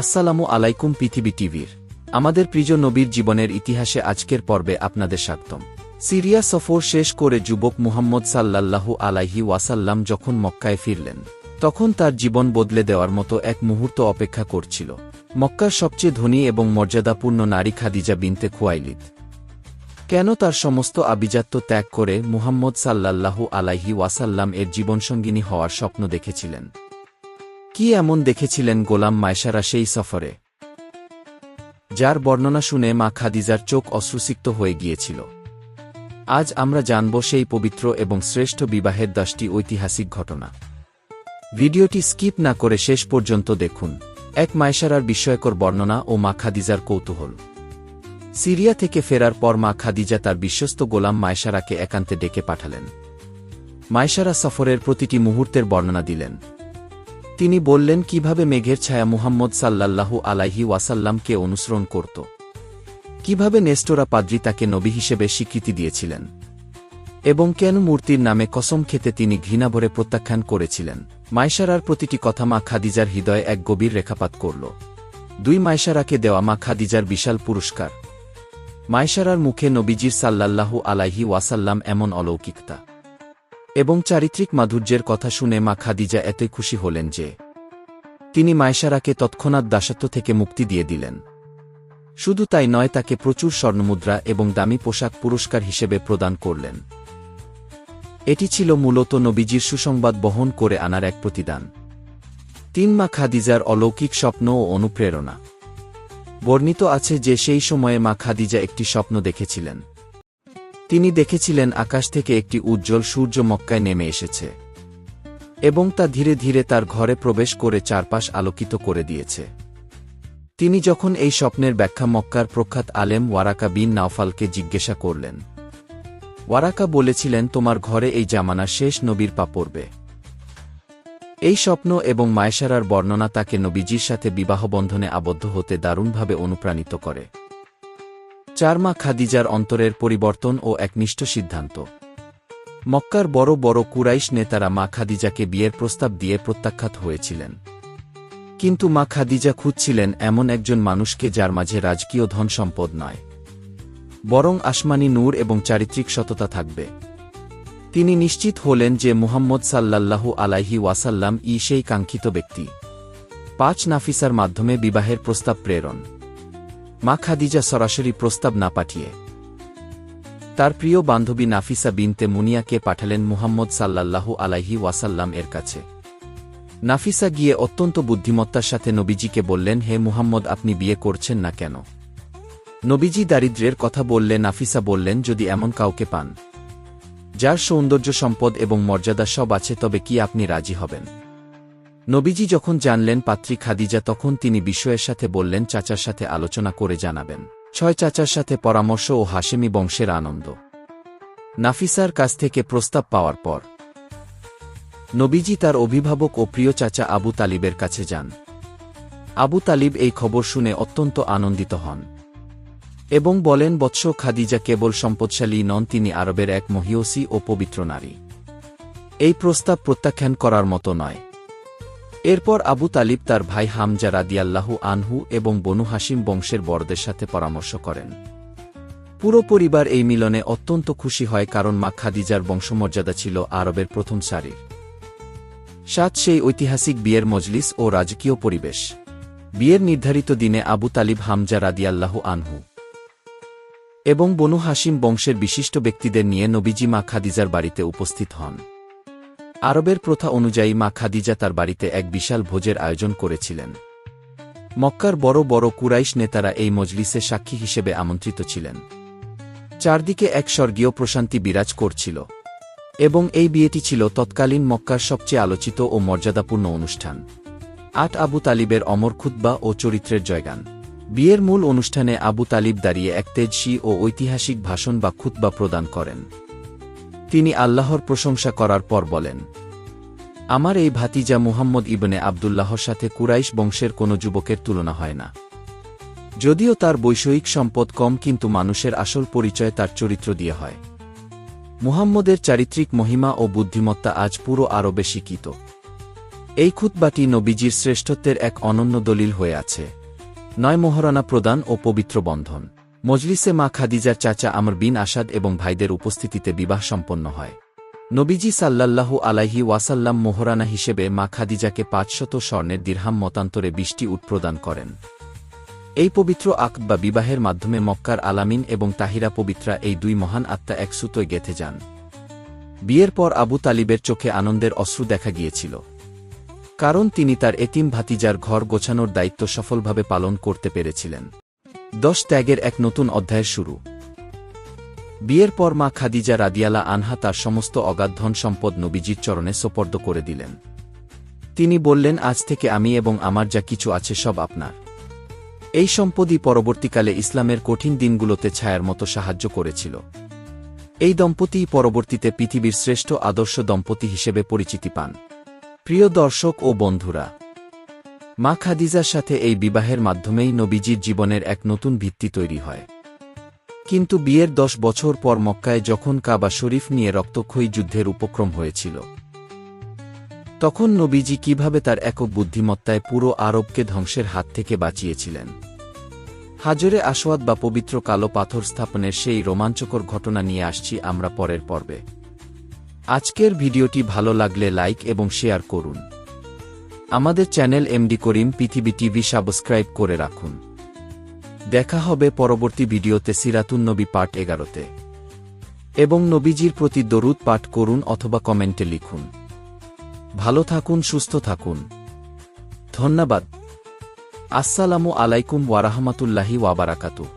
আসসালামু আলাইকুম পৃথিবী টিভির আমাদের প্রিয় নবীর জীবনের ইতিহাসে আজকের পর্বে আপনাদের স্বাগতম। সিরিয়া সফর শেষ করে যুবক মুহাম্মদ সাল্লাল্লাহু আলাইহি ওয়াসাল্লাম যখন মক্কায় ফিরলেন, তখন তার জীবন বদলে দেওয়ার মতো এক মুহূর্ত অপেক্ষা করছিল। মক্কার সবচেয়ে ধনী এবং মর্যাদাপূর্ণ নারী খাদিজা বিনতে খুয়াইলিদ কেন তার সমস্ত আভিজাত্য ত্যাগ করে মুহাম্মদ সাল্লাল্লাহু আলাইহি ওয়াসাল্লাম এর জীবনসঙ্গিনী হওয়ার স্বপ্ন দেখেছিলেন? কি এমন দেখেছিলেন গোলাম মায়সারা সেই সফরে, যার বর্ণনা শুনে মা খাদিজার চোখ অশ্রুসিক্ত হয়ে গিয়েছিল? আজ আমরা জানব সেই পবিত্র এবং শ্রেষ্ঠ বিবাহের 10টি ঐতিহাসিক ঘটনা। ভিডিওটি স্কিপ না করে শেষ পর্যন্ত দেখুন। এক মায়সারার বিস্ময়কর বর্ণনা ও মা খাদিজার কৌতূহল। সিরিয়া থেকে ফেরার পর মা খাদিজা তার বিশ্বস্ত গোলাম মায়সারাকে একান্তে ডেকে পাঠালেন। মায়সারা সফরের প্রতিটি মুহূর্তের বর্ণনা দিলেন। তিনি বললেন কিভাবে মেঘের ছায়া মুহাম্মদ সাল্লাল্লাহু আলাইহি ওয়াসাল্লামকে অনুসরণ করত, কিভাবে নেস্টোরা পাদ্রী তাকে নবী হিসেবে স্বীকৃতি দিয়েছিলেন, এবং কেন মূর্তির নামে কসম খেতে তিনি ঘৃণাভরে প্রত্যাখ্যান করেছিলেন। মায়সারার প্রতিটি কথা মা খাদিজার হৃদয়ে এক গভীর রেখাপাত করল। 2 মায়সারাকে দেওয়া মা খাদিজার বিশাল পুরস্কার। মায়সারার মুখে নবীজির সাল্লাল্লাহু আলাইহি ওয়াসাল্লাম এমন অলৌকিকতা এবং চারিত্রিক মাধুর্যের কথা শুনে মা খাদিজা এতই খুশি হলেন যে তিনি মায়সারাকে তৎক্ষণাৎ দাসত্ব থেকে মুক্তি দিয়ে দিলেন। শুধু তাই নয়, তাকে প্রচুর স্বর্ণমুদ্রা এবং দামি পোশাক পুরস্কার হিসেবে প্রদান করলেন। এটি ছিল মূলত নবীজির সুসংবাদ বহন করে আনার এক প্রতিদান। 3 মা খাদিজার অলৌকিক স্বপ্ন ও অনুপ্রেরণা। বর্ণিত আছে যে সেই সময়ে মা খাদিজা একটি স্বপ্ন দেখেছিলেন। তিনি দেখেছিলেন আকাশ থেকে একটি উজ্জ্বল সূর্য মক্কায় নেমে এসেছে এবং তা ধীরে ধীরে তার ঘরে প্রবেশ করে চারপাশ আলোকিত করে দিয়েছে। তিনি যখন এই স্বপ্নের ব্যাখ্যা মক্কার প্রখ্যাত আলেম ওয়ারাকা বিন নাওফালকে জিজ্ঞাসা করলেন, ওয়ারাকা বলেছিলেন, তোমার ঘরে এই জামানার শেষ নবীর পা পড়বে। এই স্বপ্ন এবং মায়সারার বর্ণনা তাকে নবীজির সাথে বিবাহবন্ধনে আবদ্ধ হতে দারুণভাবে অনুপ্রাণিত করে। 4 মা খাদিজার অন্তরের পরিবর্তন ও একনিষ্ঠ সিদ্ধান্ত। মক্কার বড় বড় কুরাইশ নেতারা মা খাদিজাকে বিয়ের প্রস্তাব দিয়ে প্রত্যাখ্যাত হয়েছিলেন, কিন্তু মা খাদিজা খুঁজছিলেন এমন একজন মানুষকে যার মাঝে রাজকীয় ধন সম্পদ নয়, বরং আসমানি নূর এবং চারিত্রিক সততা থাকবে। তিনি নিশ্চিত হলেন যে মুহাম্মদ সাল্লাল্লাহু আলাইহি ওয়াসাল্লাম সেই কাঙ্ক্ষিত ব্যক্তি। 5 নাফিসার মাধ্যমে বিবাহের প্রস্তাব প্রেরণ। মা খাদিজা সরাসরি প্রস্তাব না পাঠিয়ে তার প্রিয় বান্ধবী নাফিসা বিনতে মুনিয়াকে পাঠালেন মুহাম্মদ সাল্লাল্লাহু আলাইহি ওয়াসাল্লাম এর কাছে। নাফিসা গিয়ে অত্যন্ত বুদ্ধিমত্তার সাথে নবীজিকে বললেন, হে মুহাম্মদ, আপনি বিয়ে করছেন না কেন? নবীজি দারিদ্র্যের কথা বললে নাফিসা বললেন, যদি এমন কাউকে পান যার সৌন্দর্য, সম্পদ এবং মর্যাদা সব আছে, তবে কি আপনি রাজি হবেন? নবীজি যখন জানলেন পাত্রী খাদিজা, তখন তিনি বিস্ময়ের সাথে বললেন, চাচার সাথে আলোচনা করে জানাবেন। 6 চাচার সাথে পরামর্শ ও হাশেমি বংশের আনন্দ। নাফিসার কাছ থেকে প্রস্তাব পাওয়ার পর নবীজি তার অভিভাবক ও প্রিয় চাচা আবু তালিবের কাছে যান। আবু তালিব এই খবর শুনে অত্যন্ত আনন্দিত হন এবং বলেন, বৎস, খাদিজা কেবল সম্পদশালী নন, তিনি আরবের এক মহিয়সী ও পবিত্র নারী। এই প্রস্তাব প্রত্যাখ্যান করার মতো নয়। এরপর আবু তালিব তার ভাই হামজা রাদিয়াল্লাহু আনহু এবং বনু হাশিম বংশের বড়দের সাথে পরামর্শ করেন। পুরো পরিবার এই মিলনে অত্যন্ত খুশি হয়, কারণ মা খাদিজার বংশমর্যাদা ছিল আরবের প্রথম সারির। 7 সেই ঐতিহাসিক বিয়ের মজলিস ও রাজকীয় পরিবেশ। বিয়ের নির্ধারিত দিনে আবু তালিব হামজা রাদিয়াল্লাহু আনহু এবং বনু হাশিম বংশের বিশিষ্ট ব্যক্তিদের নিয়ে নবীজি মা খাদিজার বাড়িতে উপস্থিত হন। আরবের প্রথা অনুযায়ী মা খাদিজা তার বাড়িতে এক বিশাল ভোজের আয়োজন করেছিলেন। মক্কার বড় বড় কুরাইশ নেতারা এই মজলিসে সাক্ষী হিসেবে আমন্ত্রিত ছিলেন। চারদিকে এক স্বর্গীয় প্রশান্তি বিরাজ করছিল এবং এই বিয়েটি ছিল তৎকালীন মক্কার সবচেয়ে আলোচিত ও মর্যাদাপূর্ণ অনুষ্ঠান। 8 আবু তালিবের অমর খুতবা ও চরিত্রের জয়গান। বিয়ের মূল অনুষ্ঠানে আবু তালিব দাঁড়িয়ে এক তেজস্বী ও ঐতিহাসিক ভাষণ বা খুতবা প্রদান করেন। তিনি আল্লাহর প্রশংসা করার পর বলেন, আমার এই ভাতিজা মুহাম্মদ ইবনে আবদুল্লাহর সাথে কুরাইশ বংশের কোনো যুবকের তুলনা হয় না। যদিও তার বৈষয়িক সম্পদ কম, কিন্তু মানুষের আসল পরিচয় তার চরিত্র দিয়ে হয়। মুহাম্মদের চারিত্রিক মহিমা ও বুদ্ধিমত্তা আজ পুরো আরবে স্বীকৃত। এই খুতবাটি নবীজির শ্রেষ্ঠত্বের এক অনন্য দলিল হয়ে আছে। 9 মোহরানা প্রদান ও পবিত্র বন্ধন। মজলিসে মা খাদিজার চাচা আমর বিন আসাদ এবং ভাইদের উপস্থিতিতে বিবাহ সম্পন্ন হয়। নবীজি সাল্লাল্লাহু আলাইহি ওয়াসাল্লাম মোহরানা হিসেবে মা খাদিজাকে 500 স্বর্ণের দিরহাম মতান্তরে 20টি উট প্রদান করেন। এই পবিত্র আকদ বা বিবাহের মাধ্যমে মক্কার আলামিন এবং তাহিরা পবিত্রা এই দুই মহান আত্মা এক সুতোয় গেঁথে যান। বিয়ের পর আবু তালিবের চোখে আনন্দের অশ্রু দেখা গিয়েছিল, কারণ তিনি তার এতিম ভাতিজার ঘর গোছানোর দায়িত্ব সফলভাবে পালন করতে পেরেছিলেন। 10 ত্যাগের এক নতুন অধ্যায়ের শুরু। বিয়ের পর মা খাদিজা রাদিয়াল্লাহু আনহা তার সমস্ত অগাধ ধন সম্পদ নবীজির চরণে সোপর্দ করে দিলেন। তিনি বললেন, আজ থেকে আমি এবং আমার যা কিছু আছে সব আপনার। এই সম্পদই পরবর্তীকালে ইসলামের কঠিন দিনগুলোতে ছায়ার মতো সাহায্য করেছিল। এই দম্পতিই পরবর্তীতে পৃথিবীর শ্রেষ্ঠ আদর্শ দম্পতি হিসেবে পরিচিতি পান। প্রিয় দর্শক ও বন্ধুরা, মা খাদিজার সাথে এই বিবাহের মাধ্যমেই নবীজির জীবনের এক নতুন ভিত্তি তৈরি হয়। কিন্তু বিয়ের 10 বছর পর মক্কায় যখন কাবা শরীফ নিয়ে রক্তক্ষয়ী যুদ্ধের উপক্রম হয়েছিল, তখন নবীজি কিভাবে তার একক বুদ্ধিমত্তায় পুরো আরবকে ধ্বংসের হাত থেকে বাঁচিয়েছিলেন। হাজরে আসওয়াদ বা পবিত্র কালো পাথর স্থাপনের সেই রোমাঞ্চকর ঘটনা নিয়ে আসছি আমরা পরের পর্বে। আজকের ভিডিওটি ভালো লাগলে লাইক এবং শেয়ার করুন। আমাদের চ্যানেল এমডি করিম পৃথিবী টিভি সাবস্ক্রাইব করে রাখুন। দেখা হবে পরবর্তী ভিডিওতে সিরাতুন নবী পার্ট 11তে। এবং নবীজির প্রতি দরুদ পাঠ করুন অথবা কমেন্টে লিখুন। ভালো থাকুন, সুস্থ থাকুন। ধন্যবাদ। আসসালামু আলাইকুম ওয়া রাহমাতুল্লাহি ওয়া বারাকাতুহু।